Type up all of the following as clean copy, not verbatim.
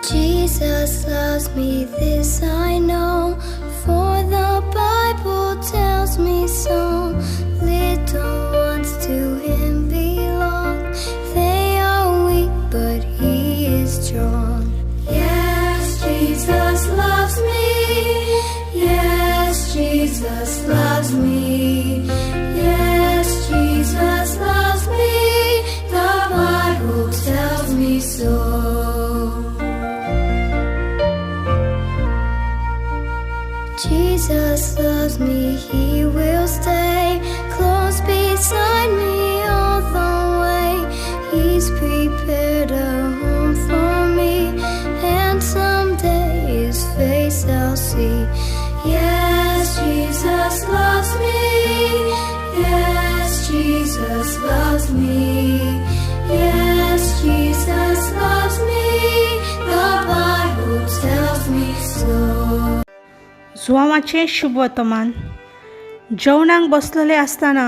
Jesus loves me, this I know, for the Bible tells me so. Little ones to Him belong, they are weak, but He is strong. Yes, Jesus loves me. Yes, Jesus loves me. Yes, Jesus loves me. The Bible tells me so. Jesus loves me, He will stay close beside me all the way. He's prepared a home for me, and someday His face I'll see. Yes, Jesus loves me. Yes, Jesus loves me. Yes, Jesus loves me. The Bible tells me so. जुवांवाचें शुभ वर्तमान. जेवणाक बसलेले आसतना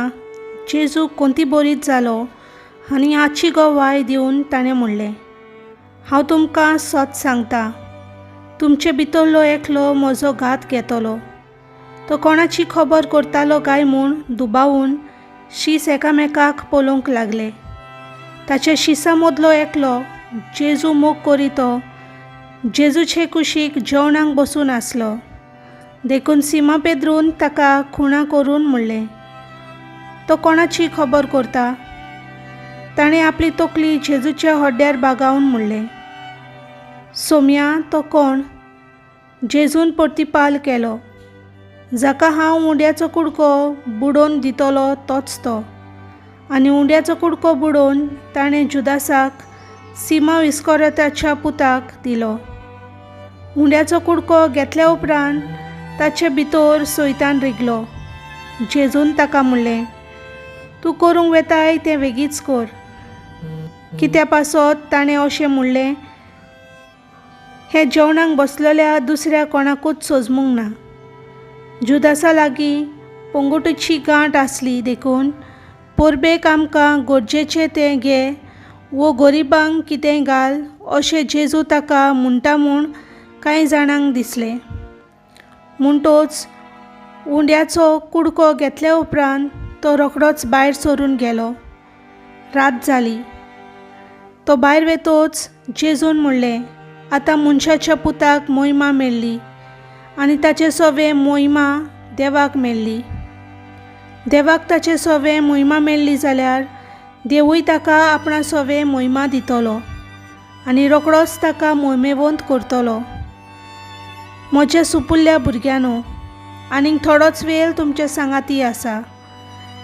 जेजू कोंती बोरीत जालो आनी आची गोवाय दिवन ताणें म्हणलें, हांव तुमकां सत सांगता, तुमचे भितरलो एकलो म्हजो घात घेतलो. तो कोणाची खबर करतालो काय म्हूण दुबावून शीस एकामेकाक पळोवंक लागले. ताचे शिसा मदलो एकलो जेजू मोग करीतो जेजूचे कुशीक जेवणाक बसून आसलो. देखून सिमा पेद्रून ताका खुणा करून म्हणलें, तो कोणाची खबर करता? ताणें आपली तकली जेजूच्या हड्ड्यार बागावन म्हणलें, सोम्या, तो कोण? जेजून प्रतिपाल केलो, जाका हांव उंड्याचो कुडको बुडोवन दितलो तोच तो. आनी उंड्याचो कुडको बुडोवन ताणें जुदासाक सिमा इस्करियोताच्या पुताक दिलो. उंड्याचो कुडको घेतल्या उपरांत ताचे भितर सैतान रिगलो. जेजून ताका म्हणलें, तूं करूंक वेताय तें वेगीच कर. कित्या पासत ताणें अशें म्हणलें, हें जेवणाक बसलेल्या दुसऱ्या कोणाकूच सोजमूंक ना. जुदासा लागीं पोंगुटीची गांठ आसली देखून पोरबेक आमकां गरजेचें तें घे वो गरिबांक कितेंय घाल अशें जेजू ताका म्हणटा म्हूण कांय जाणांक दिसलें. म्हणटच उंड्याचो कुडको घेतल्या उपरांत तो रोखडोच भायर सरून गेलो. रात जाली. तो भायर वेतोच जेजून म्हणलें, आतां मनशाच्या पुताक मोहिमा मेळ्ळी आनी ताचे सवे मोहिमा देवाक मेळ्ळी. देवाक ताचे सवे मोहिमा मेळ्ळी जाल्यार देवूय ताका आपणा सवे मोहिमा दितलो आनी रोखडोच ताका मोहिमेवंत करतलो. म्हज्या सुपुल्ल्या भुरग्यांनो, आनीक थोडोच वेळ तुमचे सांगाती आसा.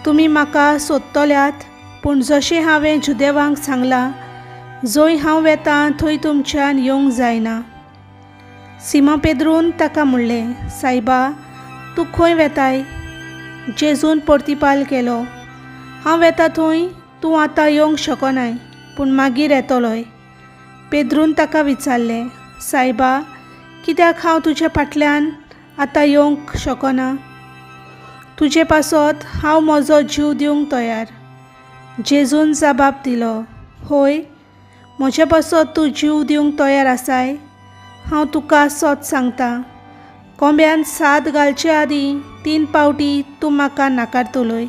तुमी म्हाका सोदतल्यात, पूण जशें हांवें जुदेवांक सांगलां, जंय हांव वेतां थंय तुमच्यान येवंक जायना. सिमा पेद्रून ताका म्हणलें, सायबा, तूं खंय वेताय? जेजून प्रतिपाल केलो, हांव वेतां थंय तूं आतां येवंक शकनाय, पूण मागीर येतलोय. पेद्रून ताका विचारलें, सायबा, कित्याक हांव तुजे फाटल्यान आतां येवंक शकना? तुजे पासत हांव म्हजो जीव दिवंक तयार. जेजून जबाब दिलो, होय, म्हजे पासत तूं जीव दिवंक तयार आसाय? हांव तुका सत सांगता, कोंब्यान साद घालचे आदीं 3 फावटी तूं म्हाका नाकारतलोय.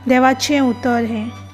देवाचें उतर हें.